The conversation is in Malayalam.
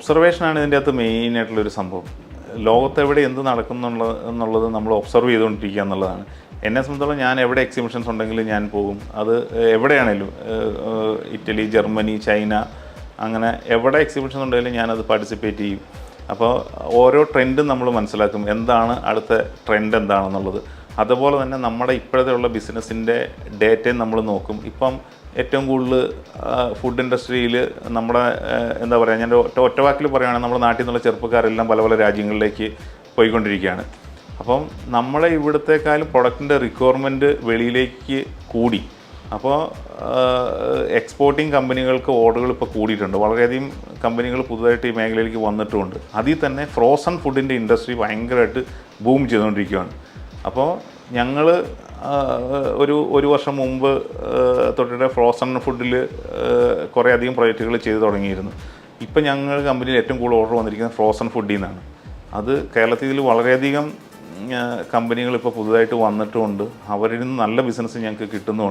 ഒബ്സർവേഷനാണ് ഇതിൻ്റെ അകത്ത് മെയിനായിട്ടുള്ളൊരു സംഭവം. ലോകത്തെവിടെ എന്ത് എന്നുള്ളത് നമ്മൾ ഒബ്സർവ് ചെയ്തുകൊണ്ടിരിക്കുക എന്നുള്ളതാണ്. എന്നെ സംബന്ധിച്ചോളം ഞാൻ എവിടെ എക്സിബിഷൻസ് ഉണ്ടെങ്കിലും ഞാൻ പോകും. അത് എവിടെയാണേലും ഇറ്റലി, ജർമ്മനി, ചൈന, അങ്ങനെ എവിടെ എക്സിബിഷൻ ഉണ്ടെങ്കിലും ഞാനത് പാർട്ടിസിപ്പേറ്റ് ചെയ്യും. അപ്പോൾ ഓരോ ട്രെൻഡും നമ്മൾ മനസ്സിലാക്കും, എന്താണ് അടുത്ത ട്രെൻഡ് എന്താണെന്നുള്ളത്. അതുപോലെ തന്നെ നമ്മുടെ ഇപ്പോഴത്തെ ഉള്ള ബിസിനസ്സിൻ്റെ ഡേറ്റയും നമ്മൾ നോക്കും. ഇപ്പം ഏറ്റവും കൂടുതൽ ഫുഡ് ഇൻഡസ്ട്രിയിൽ നമ്മുടെ എന്താ പറയുക, ഞാൻ ഒറ്റവാക്കിൽ പറയുകയാണെങ്കിൽ നമ്മുടെ നാട്ടിൽ നിന്നുള്ള ചെറുപ്പക്കാരെല്ലാം പല പല രാജ്യങ്ങളിലേക്ക് പോയിക്കൊണ്ടിരിക്കുകയാണ്. അപ്പം നമ്മളെ ഇവിടത്തേക്കാളും പ്രൊഡക്റ്റിൻ്റെ റിക്വയർമെൻറ്റ് വെളിയിലേക്ക് കൂടി. അപ്പോൾ എക്സ്പോർട്ടിങ് കമ്പനികൾക്ക് ഓർഡറുകൾ ഇപ്പോൾ കൂടിയിട്ടുണ്ട്. വളരെയധികം കമ്പനികൾ പുതുതായിട്ട് ഈ മേഖലയിലേക്ക് വന്നിട്ടുമുണ്ട്. അതിൽ തന്നെ ഫ്രോസൺ ഫുഡിൻ്റെ ഇൻഡസ്ട്രി ഭയങ്കരമായിട്ട് ബൂം ചെയ്തുകൊണ്ടിരിക്കുകയാണ്. അപ്പോൾ ഞങ്ങൾ ഒരു വർഷം മുമ്പ് തൊട്ടിട്ട് ഫ്രോസൺ ഫുഡിൽ കുറേ അധികം പ്രൊജക്റ്റുകൾ ചെയ്തു തുടങ്ങിയിരുന്നു. ഇപ്പം ഞങ്ങൾ കമ്പനിയിൽ ഏറ്റവും കൂടുതൽ ഓർഡർ വന്നിരിക്കുന്നത് ഫ്രോസൺ ഫുഡിൽ നിന്നാണ്. അത് കേരളത്തിൽ വളരെയധികം കമ്പനികൾ ഇപ്പോൾ പുതുതായിട്ട് വന്നിട്ടുമുണ്ട്. അവരിൽ നിന്ന് നല്ല ബിസിനസ് ഞങ്ങൾക്ക് കിട്ടുന്നുമുണ്ട്.